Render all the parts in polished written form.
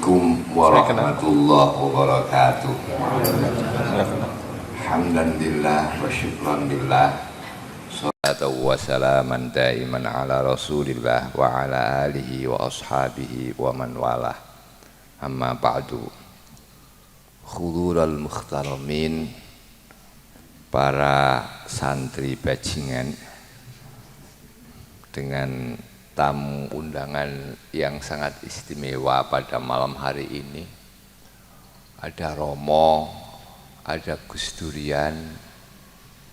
Assalamualaikum warahmatullahi wabarakatuh. Alhamdulillah wa syukran lillah. Salatu wa salaman daiman ala rasulillah wa ala alihi wa ashabihi wa man walah. Amma ba'du. Khudurul mukhtaramin, para santri bajingan, dengan tamu undangan yang sangat istimewa pada malam hari ini. Ada Romo, ada Gus Durian,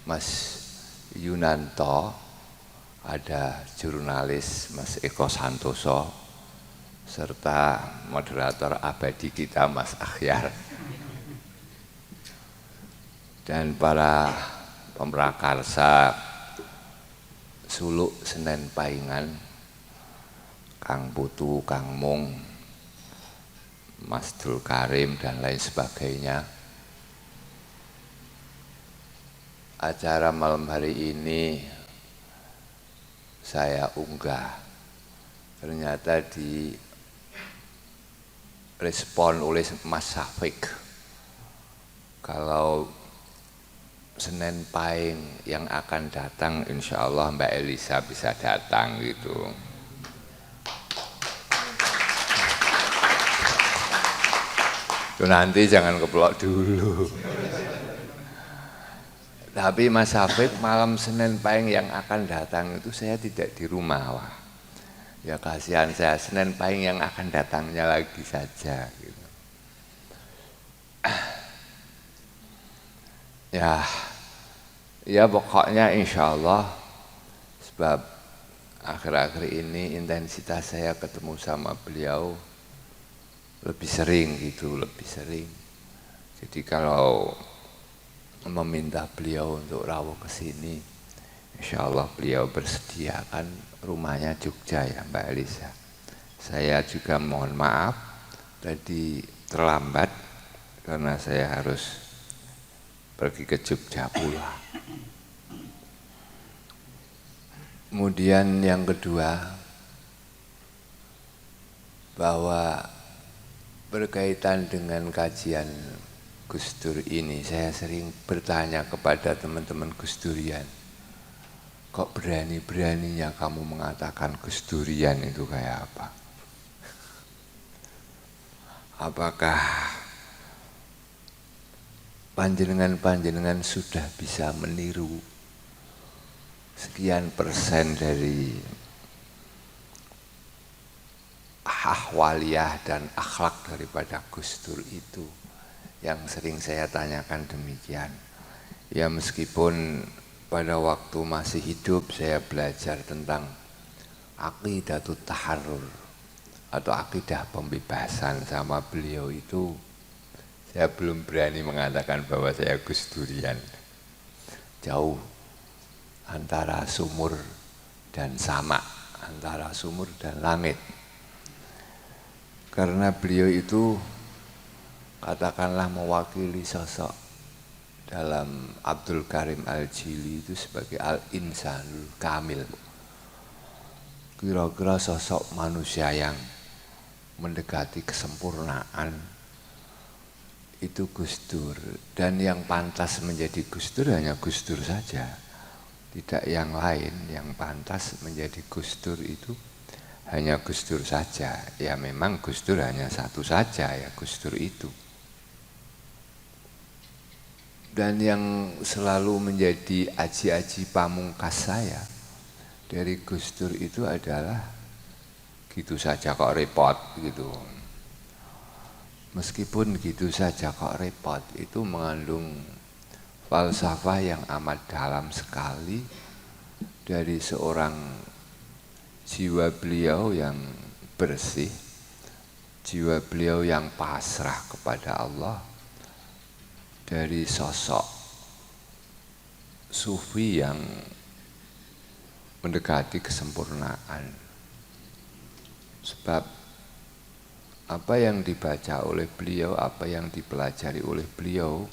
Mas Yunanto, ada jurnalis Mas Eko Santoso, serta moderator abadi kita Mas Akhyar, dan para pemrakarsa Suluk Senen Paingan, Kang Putu, Kang Mung, Mas Dul Karim, dan lain sebagainya. Acara malam hari ini saya unggah, ternyata direspon oleh Mas Syafiq kalau Senen Pahing yang akan datang, insya Allah Mbak Elisa bisa datang gitu. Nanti jangan keplok dulu. Tapi Mas Syafiq, malam Senen Pahing yang akan datang itu saya tidak di rumah. Wah, ya kasihan saya, Senen Pahing yang akan datangnya lagi saja gitu. Ya pokoknya insya Allah, sebab akhir-akhir ini intensitas saya ketemu sama beliau lebih sering gitu, lebih sering. Jadi kalau meminta beliau untuk rawuh ke sini, insya Allah beliau bersediakan rumahnya Jogja ya Mbak Elisa. Saya juga mohon maaf tadi terlambat karena saya harus pergi ke Jogja pula. Kemudian yang kedua, bahwa berkaitan dengan kajian Gus Dur ini, saya sering bertanya kepada teman-teman Gus Durian, kok berani-beraninya kamu mengatakan Gus Durian itu kayak apa? Apakah panjenengan-panjenengan sudah bisa meniru sekian persen dari ahwaliyah dan akhlak daripada Gus Dur itu? Yang sering saya tanyakan demikian. Ya meskipun pada waktu masih hidup saya belajar tentang aqidatut taharrur atau akidah pembebasan sama beliau itu, saya belum berani mengatakan bahwa saya Gus Durian. Jauh antara sumur dan sama, antara sumur dan langit. Karena beliau itu katakanlah mewakili sosok dalam Abdul Karim Al-Jili itu sebagai Al-Insanul Kamil. Kira-kira sosok manusia yang mendekati kesempurnaan itu Gus Dur. Dan yang pantas menjadi Gus Dur hanya Gus Dur saja, tidak yang lain. Yang pantas menjadi Gus Dur itu hanya Gus Dur saja. Ya memang Gus Dur hanya satu saja, ya Gus Dur itu. Dan yang selalu menjadi aji-aji pamungkas saya dari Gus Dur itu adalah gitu saja kok repot gitu. Meskipun gitu saja kok repot itu mengandung falsafah yang amat dalam sekali dari seorang jiwa beliau yang bersih, jiwa beliau yang pasrah kepada Allah, dari sosok sufi yang mendekati kesempurnaan. Sebab apa yang dibaca oleh beliau, apa yang dipelajari oleh beliau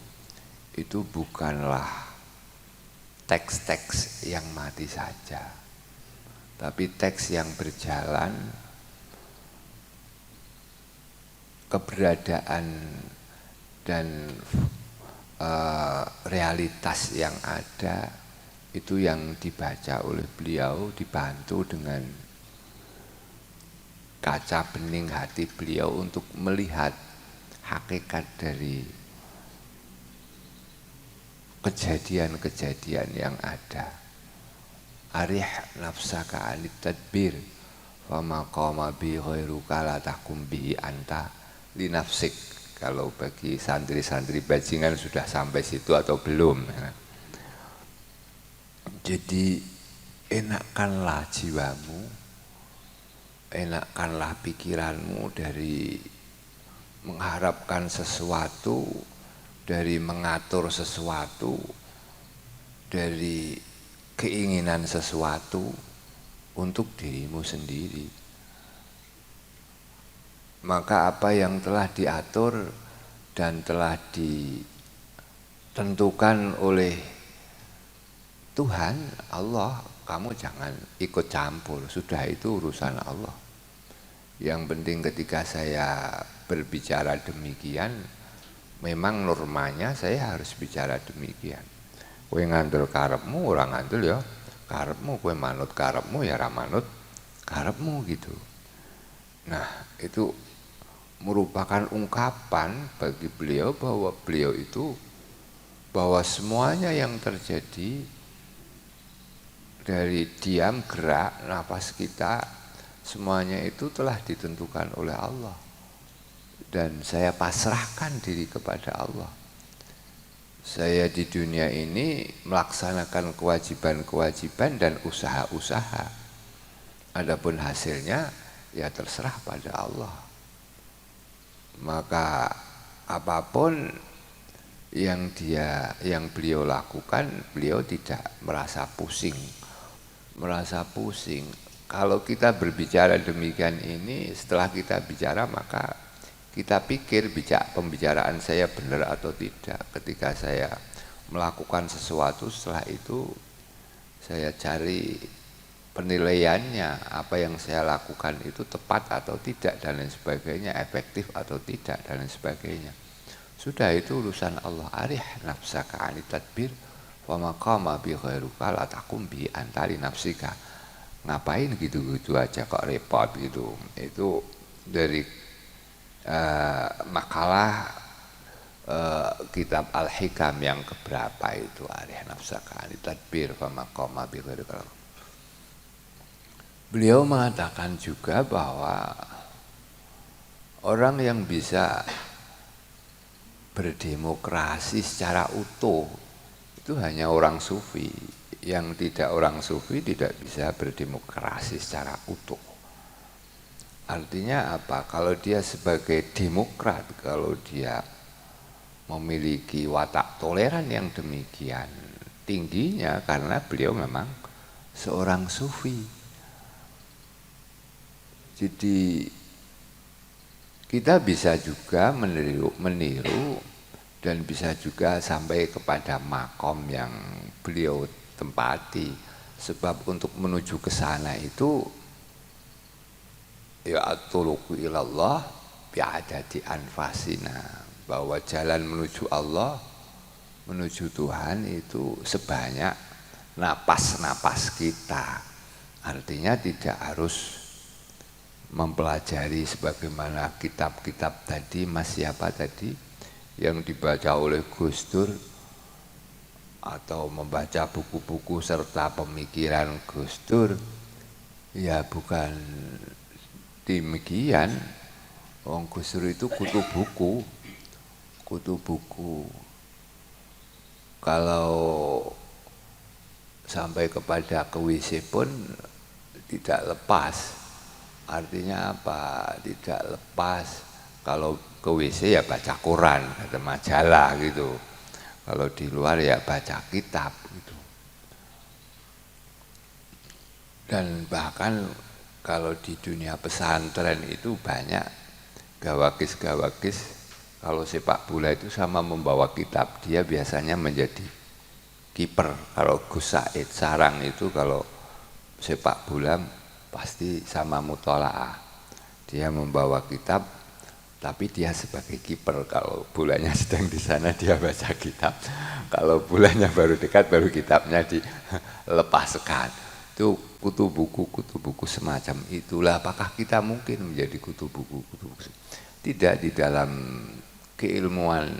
itu bukanlah teks-teks yang mati saja, tapi teks yang berjalan keberadaan dan realitas yang ada itu yang dibaca oleh beliau, dibantu dengan kaca bening hati beliau untuk melihat hakikat dari kejadian-kejadian yang ada. Arih nafsaka anit tadbir fama qama bi ghairuka la takum bihi anta li nafsik. Kalau bagi santri-santri bajingan sudah sampai situ atau belum. Jadi enakkanlah jiwamu, enakkanlah pikiranmu dari mengharapkan sesuatu, dari mengatur sesuatu, dari keinginan sesuatu untuk dirimu sendiri. Maka apa yang telah diatur dan telah ditentukan oleh Tuhan, Allah, kamu jangan ikut campur, sudah itu urusan Allah. Yang penting ketika saya berbicara demikian, memang normanya saya harus bicara demikian. Kowe ngandel karepmu, orang ngandel ya karepmu, kowe manut karepmu ya ra manut karepmu gitu. Nah, itu merupakan ungkapan bagi beliau bahwa beliau itu bahwa semuanya yang terjadi dari diam, gerak, napas kita, semuanya itu telah ditentukan oleh Allah. Dan saya pasrahkan diri kepada Allah. Saya di dunia ini melaksanakan kewajiban-kewajiban dan usaha-usaha. Adapun hasilnya ya terserah pada Allah. Maka apapun yang beliau lakukan, beliau tidak merasa pusing. Kalau kita berbicara demikian ini, setelah kita bicara maka kita pikir pembicaraan saya benar atau tidak. Ketika saya melakukan sesuatu, setelah itu saya cari penilaiannya, apa yang saya lakukan itu tepat atau tidak dan lain sebagainya, efektif atau tidak dan lain sebagainya. Sudah itu urusan Allah. Arih nafsaka anit tadbir wa maqama bi ghairuka la takum bi antari nafsika. Ngapain gitu-gitu aja kok repot gitu. Itu dari makalah kitab Al-Hikam yang keberapa itu, arih nafsaka anit tadbir wa maqama bi ghairuka. Beliau mengatakan juga bahwa orang yang bisa berdemokrasi secara utuh itu hanya orang sufi. Yang tidak orang sufi tidak bisa berdemokrasi secara utuh. Artinya apa? Kalau dia sebagai demokrat, kalau dia memiliki watak toleran yang demikian tingginya karena beliau memang seorang sufi. Jadi kita bisa juga meniru dan bisa juga sampai kepada makom yang beliau tempati. Sebab untuk menuju ke sana itu ya at-turuqu ilallah bi'adati anfasina, bahwa jalan menuju Allah, menuju Tuhan itu sebanyak napas-napas kita. Artinya tidak harus mempelajari sebagaimana kitab-kitab tadi, Mas siapa tadi yang dibaca oleh Gus Dur, atau membaca buku-buku serta pemikiran Gus Dur. Ya bukan demikian. Wong Gus Dur itu kutu buku. Kalau sampai kepada ke WC pun tidak lepas. Artinya apa? Tidak lepas. Kalau ke WC ya baca koran, ada majalah gitu. Kalau di luar ya baca kitab gitu. Dan bahkan kalau di dunia pesantren itu banyak gawakis-gawakis, kalau sepak bola itu sama membawa kitab, dia biasanya menjadi kiper. Kalau Gus Said Sarang itu kalau sepak bola pasti sama mutolaah. Dia membawa kitab Tapi dia sebagai kiper, kalau bulanya sedang di sana dia baca kitab, kalau bulanya baru dekat baru kitabnya dilepaskan. Itu kutu buku semacam itulah. Apakah kita mungkin menjadi kutu buku? Tidak. Di dalam keilmuan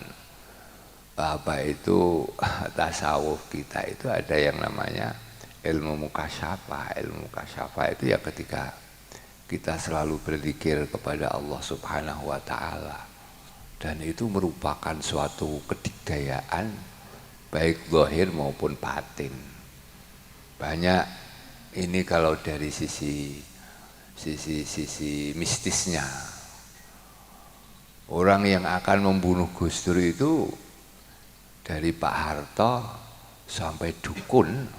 apa itu tasawuf kita itu ada yang namanya ilmu mukasyafah. Ilmu mukasyafah itu ya ketika kita selalu berzikir kepada Allah Subhanahu wa Ta'ala, dan itu merupakan suatu kedikdayaan baik zahir maupun batin. Banyak ini kalau dari sisi mistisnya, orang yang akan membunuh Gus Dur itu dari Pak Harto sampai dukun.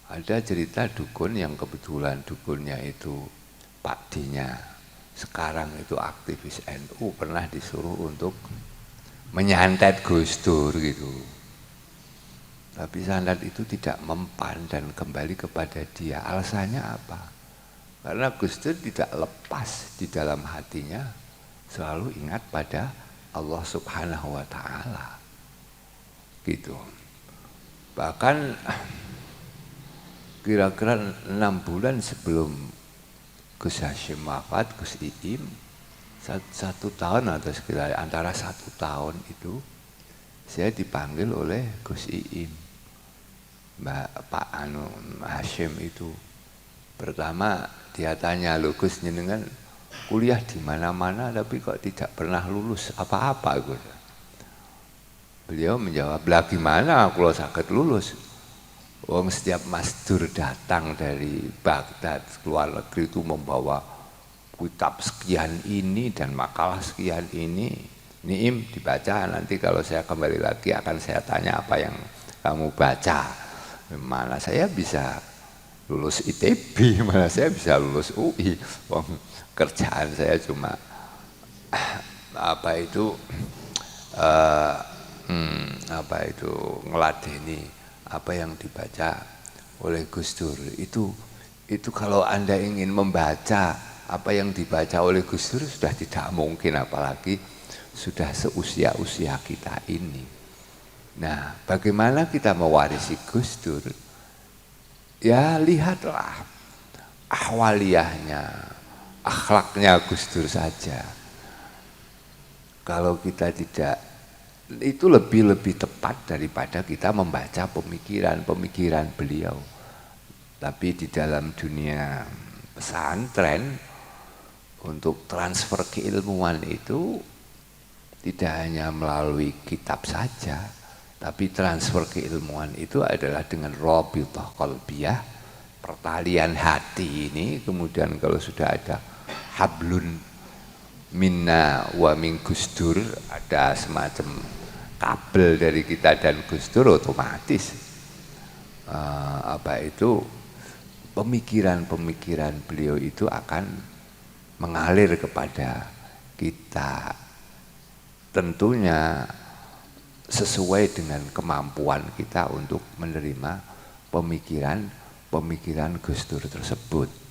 Ada cerita dukun yang kebetulan dukunnya itu Pak D-nya sekarang itu aktivis NU, pernah disuruh untuk menyantet Gus Dur gitu. Tapi santet itu tidak mempan dan kembali kepada dia. Alasannya apa? Karena Gus Dur tidak lepas di dalam hatinya selalu ingat pada Allah Subhanahu wa Ta'ala. Gitu. Bahkan kira-kira 6 bulan sebelum Gus Hashim wafat, Gus Iim, 1 tahun atau sekitar antara 1 tahun itu saya dipanggil oleh Gus Iim, Pak Hashim itu. Pertama dia tanya, "Loh Gus, jenengan kuliah di mana-mana tapi kok tidak pernah lulus apa-apa Gus?" Beliau menjawab, "Lah gimana kalau sakit lulus? Wong setiap Mas Dur datang dari Baghdad keluar negeri itu membawa kitab sekian ini dan makalah sekian ini. Niim dibaca, nanti kalau saya kembali lagi akan saya tanya apa yang kamu baca. Mana saya bisa lulus ITB, mana saya bisa lulus UI. Wong kerjaan saya cuma ngeladeni apa yang dibaca oleh Gus Dur. Itu kalau Anda ingin membaca apa yang dibaca oleh Gus Dur sudah tidak mungkin, apalagi sudah seusia-usia kita ini. Nah, bagaimana kita mewarisi Gus Dur? Ya lihatlah ahwaliyahnya, akhlaknya Gus Dur saja. Kalau kita tidak, itu lebih tepat daripada kita membaca pemikiran beliau. Tapi di dalam dunia pesantren untuk transfer keilmuan itu tidak hanya melalui kitab saja, tapi transfer keilmuan itu adalah dengan rabithah qalbiyah, pertalian hati ini. Kemudian kalau sudah ada hablun minna wa min Gus Dur, ada semacam kabel dari kita dan Gus Dur, otomatis pemikiran beliau itu akan mengalir kepada kita, tentunya sesuai dengan kemampuan kita untuk menerima pemikiran Gus Dur tersebut.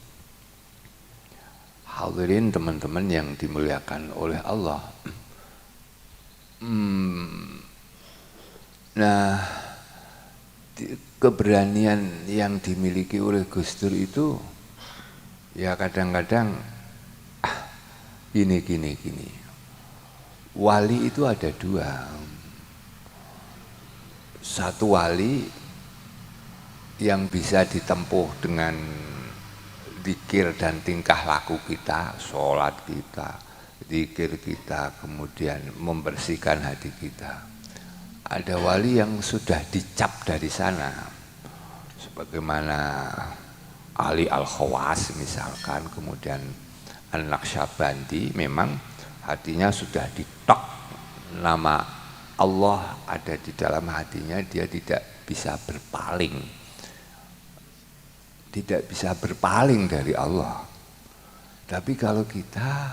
Hadirin teman-teman yang dimuliakan oleh Allah. Nah, keberanian yang dimiliki oleh Gus Dur itu ya kadang-kadang gini. Wali itu ada 2. Satu wali yang bisa ditempuh dengan zikir dan tingkah laku kita, sholat kita, zikir kita, kemudian membersihkan hati kita. Ada wali yang sudah dicap dari sana, sebagaimana Ali Al-Khawas misalkan, kemudian An-Naqsyabandi, memang hatinya sudah ditok, nama Allah ada di dalam hatinya, dia tidak bisa berpaling. Tidak bisa berpaling dari Allah. Tapi kalau kita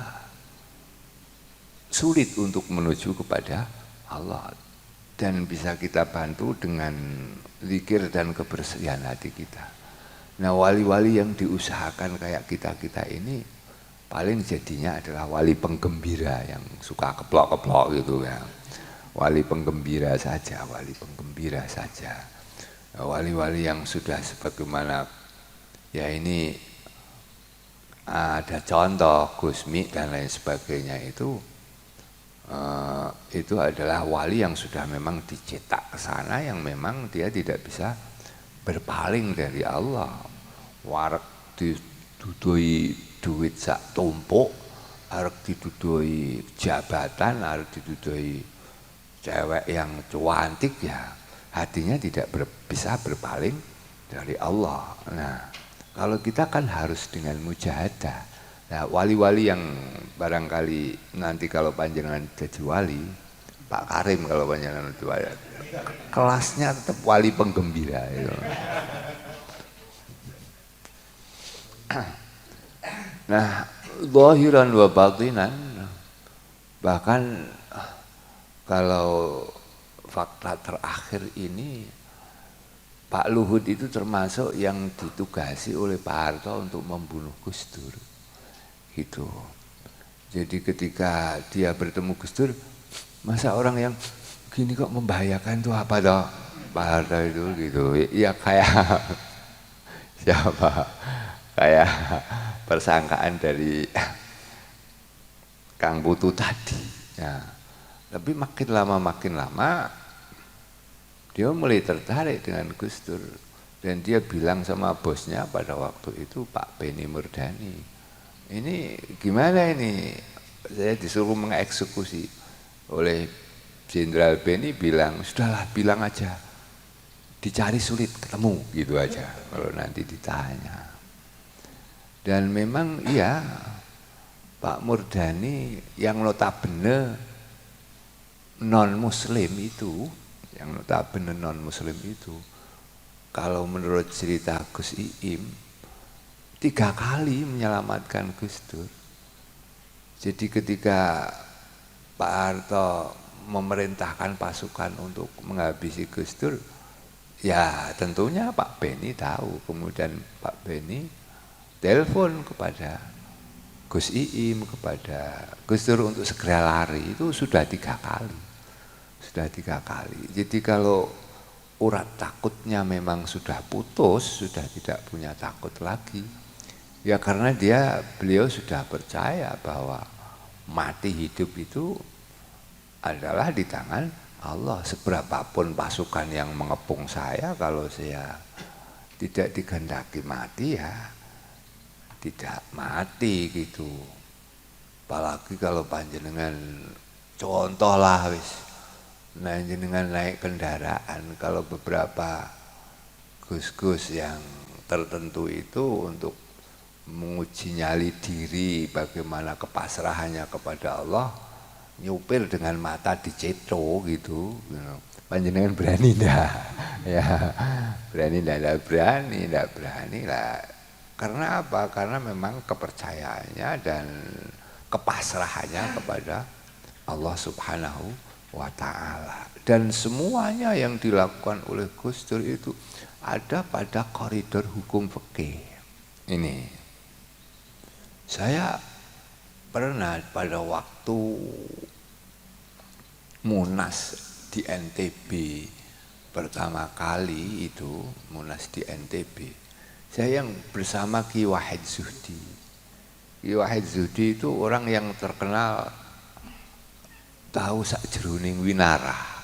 sulit untuk menuju kepada Allah, dan bisa kita bantu dengan zikir dan kebersihan hati kita. Nah, wali-wali yang diusahakan kayak kita ini paling jadinya adalah wali penggembira yang suka keplok-keplok gitu ya. Wali penggembira saja, wali penggembira saja. Wali-wali yang sudah sebagaimana ya ini ada contoh Gusmi dan lain sebagainya itu adalah wali yang sudah memang dicetak ke sana, yang memang dia tidak bisa berpaling dari Allah. Warak didudui duit sak tumpuk, arek didudui jabatan, arek didudui cewek yang cantik, ya hatinya tidak bisa berpaling dari Allah. Nah, kalau kita kan harus dengan mujahadah. Nah, wali-wali yang barangkali nanti kalau panjenengan jadi wali, Pak Karim kalau panjenengan jadi wali, kelasnya tetap wali penggembira itu. Nah, zahiran wa batinan, bahkan kalau fakta terakhir ini Pak Luhut itu termasuk yang ditugasi oleh Pak Harto untuk membunuh Gus Dur. Gitu. Jadi ketika dia bertemu Gus Dur, masa orang yang gini kok membahayakan itu apa toh? Pak Harto itu gitu. Ya kayak siapa? Kayak persangkaan dari Kang Putu tadi. Ya. Tapi makin lama dia mulai tertarik dengan Gus Dur, dan dia bilang sama bosnya pada waktu itu Pak Beni Murdani, ini gimana ini, saya disuruh mengeksekusi oleh Jenderal Beni, bilang sudahlah, bilang aja dicari sulit ketemu gitu aja kalau nanti ditanya. Dan memang iya, Pak Murdani yang notabene non muslim itu, yang notabene non muslim itu, kalau menurut cerita Gus Iim 3 kali menyelamatkan Gus Dur. Jadi ketika Pak Harto memerintahkan pasukan untuk menghabisi Gus Dur, ya tentunya Pak Beni tahu. Kemudian Pak Beni telepon kepada Gus Iim, kepada Gus Dur untuk segera lari. Itu sudah 3 kali. Sudah 3 kali. Jadi kalau urat takutnya memang sudah putus, sudah tidak punya takut lagi, ya karena beliau sudah percaya bahwa mati hidup itu adalah di tangan Allah. Seberapapun pasukan yang mengepung saya, kalau saya tidak dikehendaki mati, ya tidak mati gitu. Apalagi kalau panjenengan contoh lah wis, nah jenengan naik kendaraan, kalau beberapa gus-gus yang tertentu itu untuk menguji nyali diri, bagaimana kepasrahannya kepada Allah, nyupir dengan mata diceto gitu. Panjenengan berani enggak? Ya, berani enggak? Berani lah. Karena apa? Karena memang kepercayaannya dan kepasrahannya kepada Allah Subhanahu wa ta'ala. Dan semuanya yang dilakukan oleh Gus Dur itu ada pada koridor hukum fikih. Ini saya pernah pada waktu Munas di NTB pertama kali itu, Munas di NTB, saya yang bersama Ki Wahid Zuhdi. Ki Wahid Zuhdi itu orang yang terkenal tahu sakjroning winara.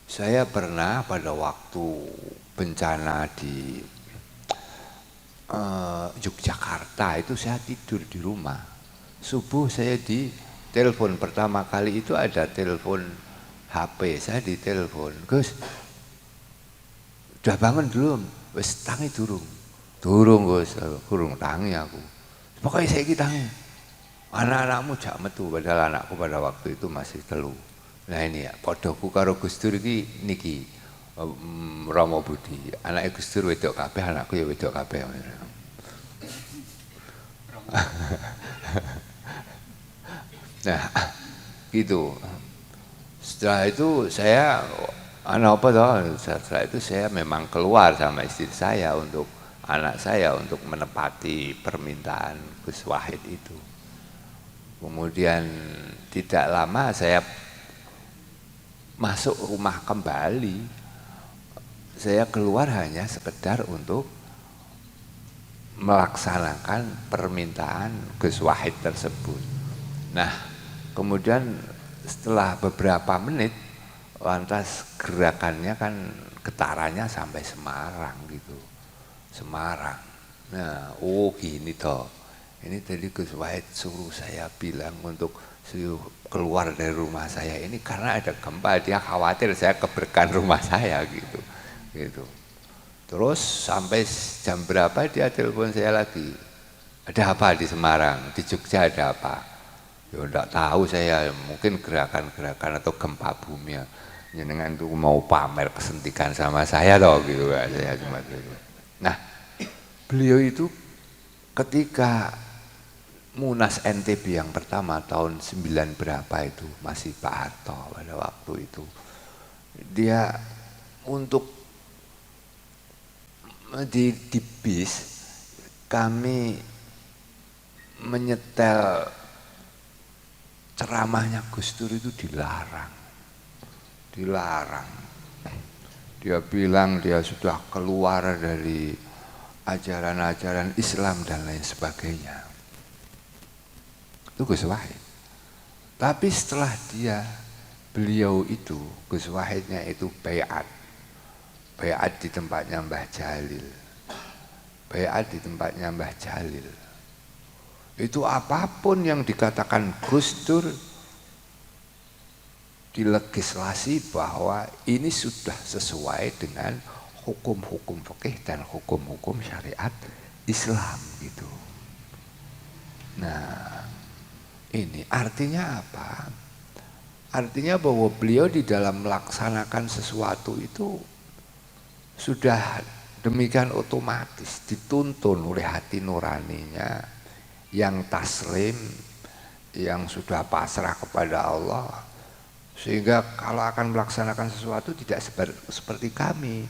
Saya pernah pada waktu bencana di Yogyakarta itu, saya tidur di rumah. Subuh saya ditelepon, pertama kali itu ada telepon HP, saya ditelepon, Gus, udah bangun belum? Wes tangi durung. Durung Gus, kurung tangi aku. Pokoknya saya tangi. Anak-anakmu jak metu, padahal anakku pada waktu itu masih telu. Nah ini ya, podoku karo Gus Dur niki Romo Budi. Anaknya Gus Dur wedok kabeh, anakku ya wedok kabeh. Nah, gitu. Setelah itu saya setelah itu saya memang keluar sama istri saya untuk anak saya untuk menepati permintaan Gus Wahid itu. Kemudian tidak lama saya masuk rumah kembali. Saya keluar hanya sekedar untuk melaksanakan permintaan Gus Wahid tersebut. Nah, kemudian setelah beberapa menit, lantas gerakannya kan getarannya sampai Semarang gitu. Semarang. Nah, oh gini toh. Ini tadi Gus Wahid suruh saya bilang untuk keluar dari rumah saya ini karena ada gempa, dia khawatir saya keberkahan rumah saya gitu. Gitu. Terus sampai jam berapa dia telepon saya lagi. Ada apa di Semarang? Di Jogja ada apa? Ya enggak tahu saya, mungkin gerakan-gerakan atau gempa bumi ya. Jenengan itu mau pamer kesentikan sama saya toh gitu kan, saya cuma gitu. Nah, beliau itu ketika Munas NTB yang pertama tahun 9 berapa itu, masih Pak Harto pada waktu itu, dia untuk di bis kami menyetel ceramahnya Gus Dur itu dilarang. Dia bilang dia sudah keluar dari ajaran-ajaran Islam dan lain sebagainya. Itu Gus Wahid. Tapi setelah beliau itu, Gus Wahidnya itu baiat di tempatnya Mbah Jalil. Baiat di tempatnya Mbah Jalil. Itu apapun yang dikatakan Gus Dur dilegislasi bahwa ini sudah sesuai dengan hukum-hukum fikih dan hukum-hukum syariat Islam gitu. Nah, ini artinya apa? Artinya bahwa beliau di dalam melaksanakan sesuatu itu sudah demikian otomatis dituntun oleh hati nuraninya yang taslim, yang sudah pasrah kepada Allah, sehingga kalau akan melaksanakan sesuatu tidak seperti kami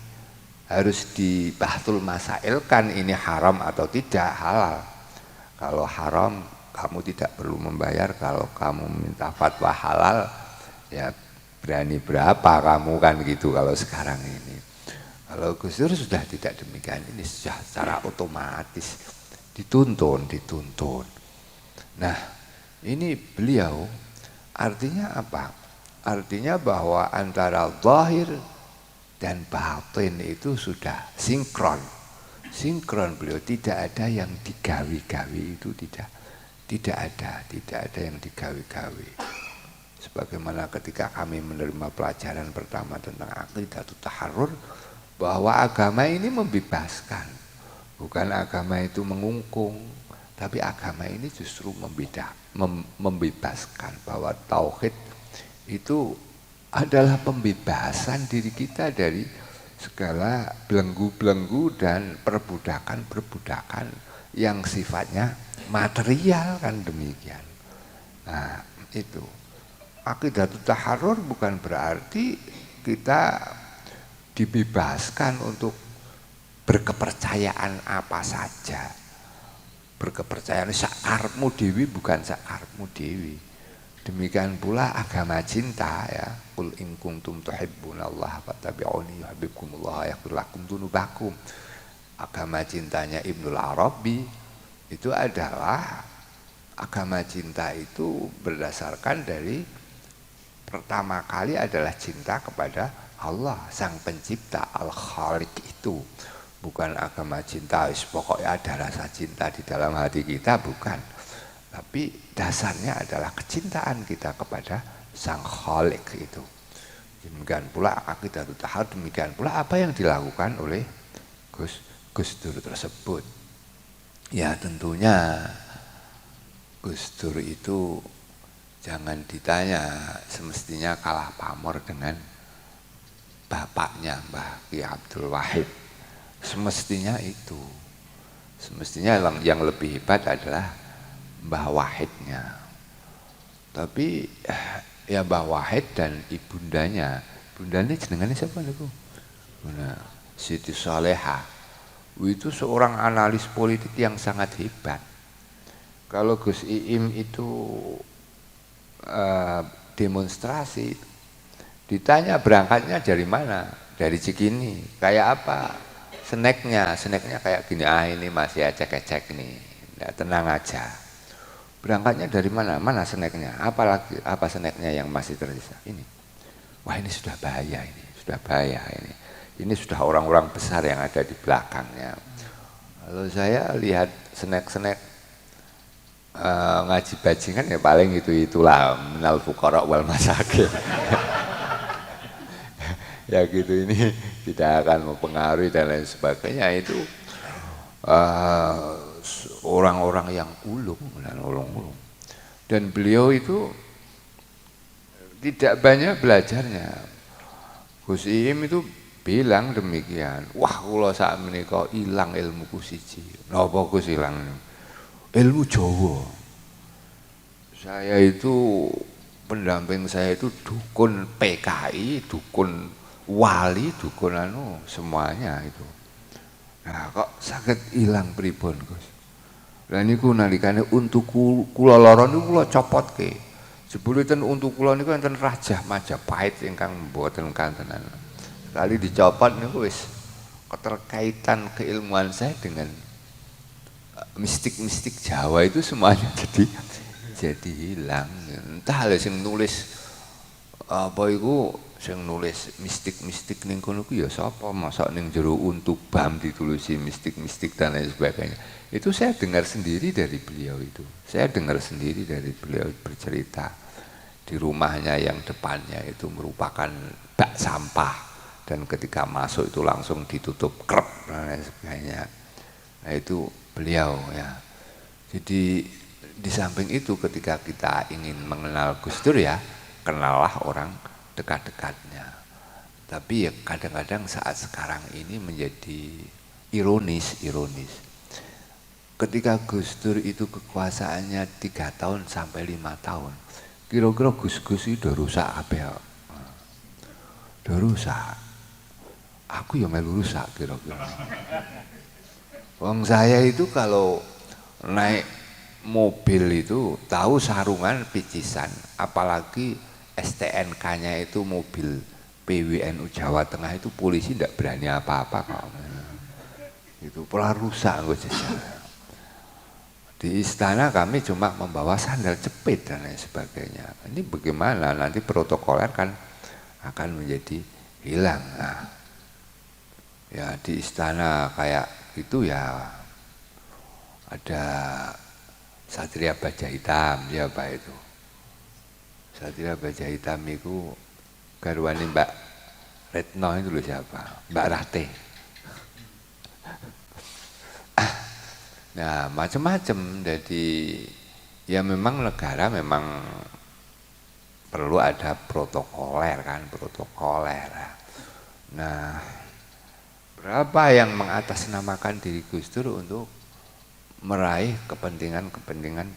harus dibahtul masailkan ini haram atau tidak, halal. Kalau haram kamu tidak perlu membayar, kalau kamu minta fatwa halal ya berani berapa kamu kan gitu kalau sekarang ini. Kalau Gus Dur sudah tidak demikian, ini sudah secara otomatis dituntun. Nah, ini beliau artinya apa? Artinya bahwa antara zahir dan batin itu sudah sinkron. Beliau tidak ada yang digawi-gawi, itu tidak ada yang digawi-gawi. Sebagaimana ketika kami menerima pelajaran pertama tentang aqidatul taharrur, bahwa agama ini membebaskan, bukan agama itu mengungkung, tapi agama ini justru membebaskan, bahwa tauhid itu adalah pembebasan diri kita dari segala belenggu-belenggu dan perbudakan yang sifatnya material kan demikian. Nah, itu aqidatul taharrur bukan berarti kita dibebaskan untuk berkepercayaan apa saja. Berkepercayaan sakarepmu dewi bukan sakarepmu dewi. Demikian pula agama cinta ya. Qul in kuntum tuhibbunallaha fattabi'uni yuhibbukumullah yaghfir lakum dzunubakum. Agama cintanya Ibnul Arabi itu adalah agama cinta itu berdasarkan dari pertama kali adalah cinta kepada Allah sang pencipta Al-Khaliq itu. Bukan agama cinta pokoknya ada rasa cinta di dalam hati kita, bukan. Tapi dasarnya adalah kecintaan kita kepada sang Khaliq itu. Demikian pula aqidatul taharrur, demikian pula apa yang dilakukan oleh Gus Dur tersebut. Ya tentunya Gus Dur itu jangan ditanya, semestinya kalah pamor dengan bapaknya Mbah Ki Abdul Wahid. Semestinya itu. Semestinya yang lebih hebat adalah Mbah Wahidnya. Tapi ya Mbah Wahid dan ibundanya jenengannya siapa niku? Bunda Siti Salehah. itu seorang analis politik yang sangat hebat. Kalau Gus Iim itu demonstrasi, ditanya berangkatnya dari mana? Dari Cikini. Kayak apa? Snacknya kayak gini. Ini masih ecek-ecek nih. Nah, tenang aja. Berangkatnya dari mana? Mana snacknya? Apa snacknya yang masih tersisa? Ini. Wah, ini sudah bahaya ini. Sudah bahaya ini. Ini sudah orang-orang besar yang ada di belakangnya. Kalau saya lihat snack-snack ngaji bajingan ya paling itulah minal fuqara wal masakin. Ya gitu, ini tidak akan mempengaruhi dan lain sebagainya. Itu orang-orang yang ulung dan ulung-ulung. Dan beliau itu tidak banyak belajarnya. Gus Iim itu bilang demikian. Wah, kula sak menika ilang ilmuku siji. Napa Gus ilang? Ilmu Jawa. Saya itu pendamping saya itu dukun PKI, dukun wali, dukun semuanya itu. Nah, kok sakit ilang pripun, Gus? Lah niku nalikane untuk kula lara niku kula copotke. Jebuliten untuk kula niku enten Rajah Majapahit ingkang mboten kantenan. Sekali dicopot niku wis keterkaitan keilmuan saya dengan mistik-mistik Jawa itu semuanya jadi hilang. Entah lha sing nulis apa iku, sing nulis mistik-mistik ning kono ku ya sapa, masa ning jero untuk bam ditulisi mistik-mistik dan lain sebagainya. Itu saya dengar sendiri dari beliau itu. Saya dengar sendiri dari beliau bercerita di rumahnya yang depannya itu merupakan bak sampah dan ketika masuk itu langsung ditutup krep dan lain sebagainya. Nah itu beliau ya. Jadi di samping itu ketika kita ingin mengenal Gus Dur ya, kenallah orang dekat-dekatnya. Tapi ya kadang-kadang saat sekarang ini menjadi ironis. Ketika Gus Dur itu kekuasaannya 3 tahun sampai 5 tahun, kira-kira Gus-Gus itu udah rusak apa ya? Udah rusak. Aku ya melu rusak kira-kira. Wong saya itu kalau naik mobil itu tahu sarungan picisan, apalagi STNK-nya itu mobil PWNU Jawa Tengah itu polisi tidak berani apa-apa kok. Itu pula rusak di istana kami cuma membawa sandal jepit dan lain sebagainya. Ini bagaimana nanti protokoler kan akan menjadi hilang. Nah, ya di istana kayak itu ya ada Satria Baja Hitam ya Pak itu. Satria Baja Hitam itu garwani Mbak Retno itu loh siapa? Mbak Ratih. Nah macam-macam, jadi ya memang negara memang perlu ada protokoler kan, protokoler. Nah berapa yang mengatasnamakan diri Gus Dur untuk meraih kepentingan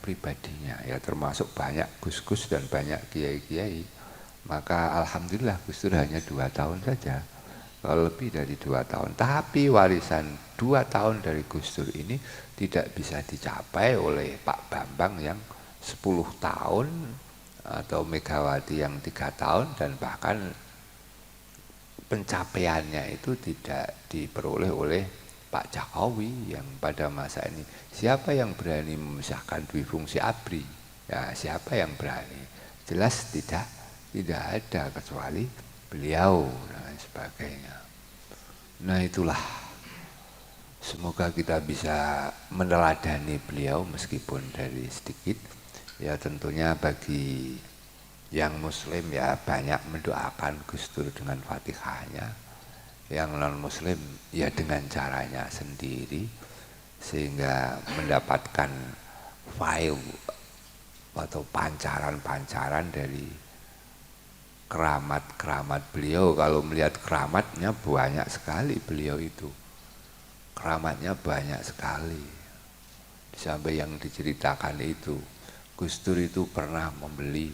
pribadinya, ya termasuk banyak gus-gus dan banyak kiai-kiai. Maka alhamdulillah Gus Dur hanya 2 tahun saja, kalau lebih dari 2 tahun. Tapi warisan 2 tahun dari Gus Dur ini tidak bisa dicapai oleh Pak Bambang yang 10 tahun atau Megawati yang 3 tahun, dan bahkan pencapaiannya itu tidak diperoleh oleh Pak Jokowi yang pada masa ini. Siapa yang berani memisahkan dwi fungsi ABRI? Ya siapa yang berani? Jelas tidak ada kecuali beliau dan sebagainya. Nah itulah, semoga kita bisa meneladani beliau meskipun dari sedikit. Ya tentunya bagi yang muslim ya banyak mendoakan Gus Dur dengan Fatihahnya, yang non muslim ya dengan caranya sendiri, sehingga mendapatkan file atau pancaran-pancaran dari keramat-keramat beliau. Kalau melihat keramatnya banyak sekali beliau itu, keramatnya banyak sekali. Sampai yang diceritakan itu Gus Dur itu pernah membeli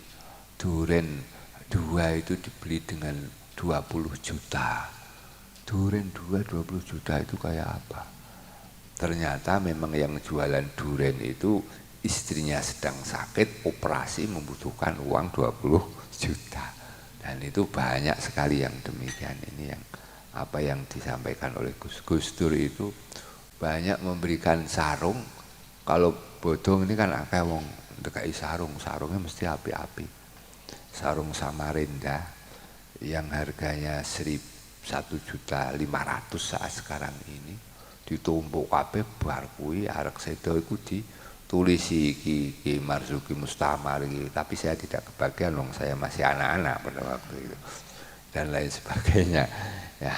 duren 2 itu dibeli dengan 20 juta. Duren 2 20 juta itu kayak apa? ternyata memang yang jualan durian itu istrinya sedang sakit, operasi membutuhkan uang 20 juta. Dan itu banyak sekali yang demikian. Ini yang apa yang disampaikan oleh Gus Dur itu banyak memberikan sarung. Kalau bodong ini kan akeh wong dekai sarungnya mesti api-api. Sarung Samarinda yang harganya 1.500.000 saat sekarang ini ditumpuk kabeh bar kuwi arek sedo iku ditulisi Ki Marzuki Mustamar iki, tapi saya tidak kebagian dong, saya masih anak-anak pada waktu itu dan lain sebagainya. Ya,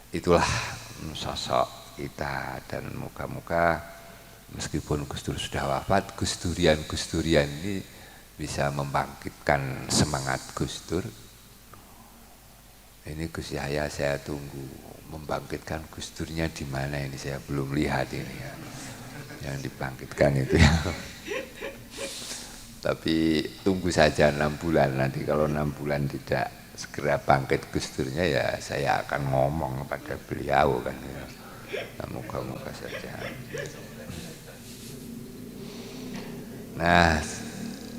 itulah sosok kita, dan moga-moga meskipun Gus Dur sudah wafat, Gus Durian ini bisa membangkitkan semangat Gus Dur. Ini Gus Yahya saya tunggu membangkitkan Gus Durnya di mana ini, saya belum lihat ini ya. Yang dibangkitkan itu ya. Tapi tunggu saja 6 bulan, nanti kalau 6 bulan tidak segera bangkit Gus Durnya ya saya akan ngomong kepada beliau kan ya. Nah, moga-moga saja. Nah,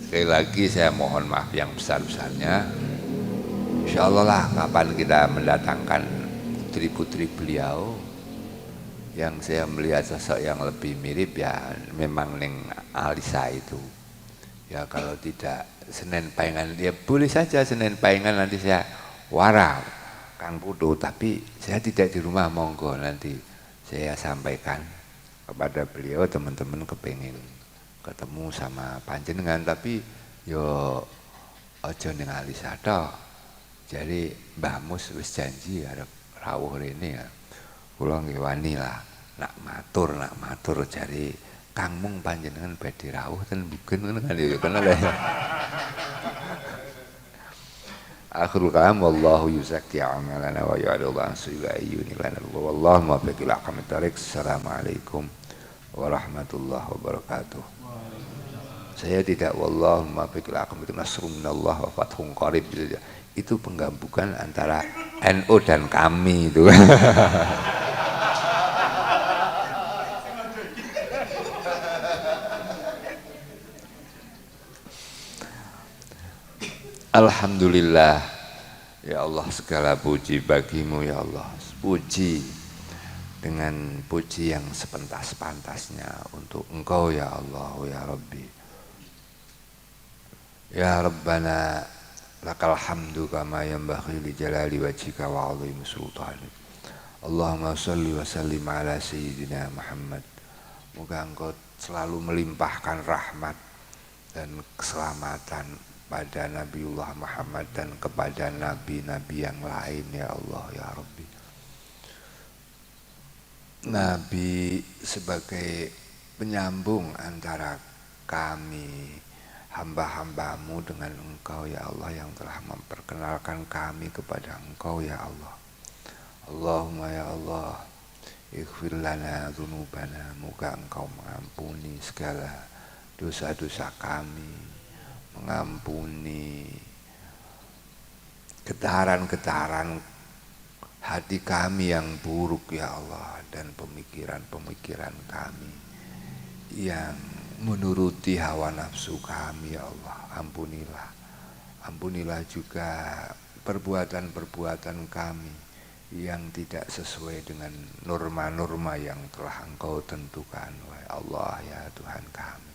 sekali lagi saya mohon maaf yang besar-besarnya. Insya Allah lah kapan kita mendatangkan putri-putri beliau yang saya melihat sosok yang lebih mirip ya memang Neng Alisa itu. Ya kalau tidak Senen Paingan, ya boleh saja Senen Paingan nanti saya warah Kang Putu, tapi saya tidak di rumah, monggo nanti saya sampaikan kepada beliau, teman-teman kepengin ketemu sama panjenengan, tapi yo ojo Neng Alisa tok. Jadi Mbah Mus wis janji arep rawuh rene ya. Kula nggih wani lah nak matur jare Kang mung panjenengan badhe rawuh ten mbuken ngono kan ya kena lho. Akhirul kalam wallahu yuzakki amalana wa ya'lamu ansuila ayyuni lana wallahu muwaffiq ila aqwamit thariq. Assalamualaikum warahmatullahi wabarakatuh. Saya tidak wallahu muwaffiq ila aqwamit nasrun minallah wa fathun qarib. Itu penggabungan antara NU dan kami itu. Alhamdulillah, ya Allah segala puji bagimu ya Allah. Puji dengan puji yang sepantas-pantasnya untuk Engkau ya Allah ya Rabbi. Ya Rabbana lakal hamdu kama yanbaghi li jalali wajhika wa 'azimi sultanik. Allahumma shalli wa sallim ala sayyidina Muhammad. Moga Engkau selalu melimpahkan rahmat dan keselamatan pada Nabiullah Muhammad dan kepada nabi-nabi yang lain ya Allah ya Rabbi. Nabi sebagai penyambung antara kami hamba-hambamu dengan Engkau ya Allah, yang telah memperkenalkan kami kepada Engkau ya Allah. Allahumma ya Allah, ighfir lana dzunubana, moga Engkau mengampuni segala dosa-dosa kami, mengampuni getaran-getaran hati kami yang buruk ya Allah, dan pemikiran-pemikiran kami yang menuruti hawa nafsu kami ya Allah. Ampunilah juga perbuatan-perbuatan kami yang tidak sesuai dengan norma-norma yang telah Engkau tentukan wahai Allah ya Tuhan kami.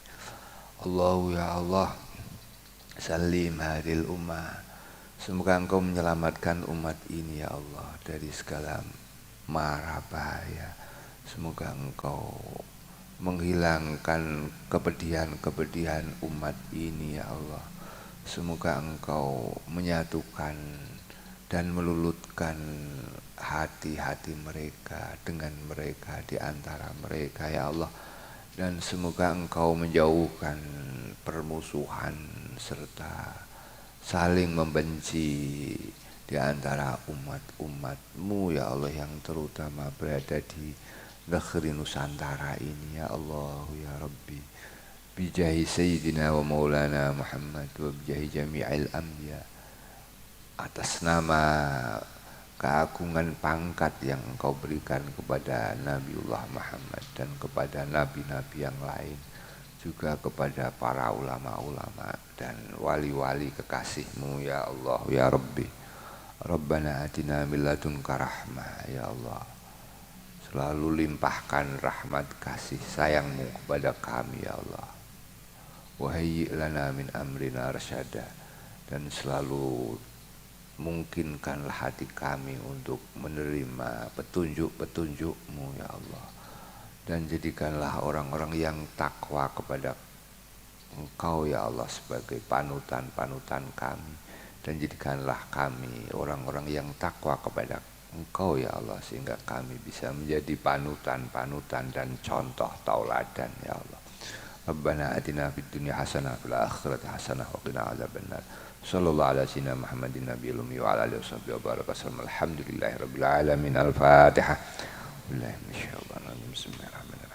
Allahu ya Allah, salim hadil ummah, semoga Engkau menyelamatkan umat ini ya Allah dari segala mara bahaya. Semoga Engkau menghilangkan kepedihan-kepedihan umat ini ya Allah. Semoga Engkau menyatukan dan melulutkan hati-hati mereka dengan mereka, di antara mereka ya Allah. Dan semoga Engkau menjauhkan permusuhan serta saling membenci di antara umat-umat-Mu ya Allah, yang terutama berada di negeri Nusantara ini ya Allah ya Rabbi. Bijahi Sayyidina wa Maulana Muhammad wa bijahi jami'il anbiya, atas nama keagungan pangkat yang Engkau berikan kepada Nabiullah Muhammad dan kepada nabi-nabi yang lain, juga kepada para ulama-ulama dan wali-wali kekasih-Mu ya Allah ya Rabbi. Rabbana atina min ladunka rahmah ya Allah. Selalu limpahkan rahmat kasih sayang-Mu kepada kami ya Allah. Wahayyi lana min amrina rasyada, dan selalu mungkinkanlah hati kami untuk menerima petunjuk-petunjuk-Mu ya Allah. Dan jadikanlah orang-orang yang takwa kepada Engkau ya Allah sebagai panutan-panutan kami. Dan jadikanlah kami orang-orang yang takwa kepada Engkau ya Allah, sehingga kami bisa menjadi panutan-panutan dan contoh tauladan ya Allah. Rabbana atina fid dunya hasanah fil akhirati hasanah wa qina adzabannar. Sallallahu ala sayyidina Muhammadin nabiyil ummi wa ala alihi washabbihi wa baraka sallam. Alhamdulillahirabbil alamin. Al-Fatihah. Billahi minasyaitonir rajim. Bismillahirrahmanirrahim.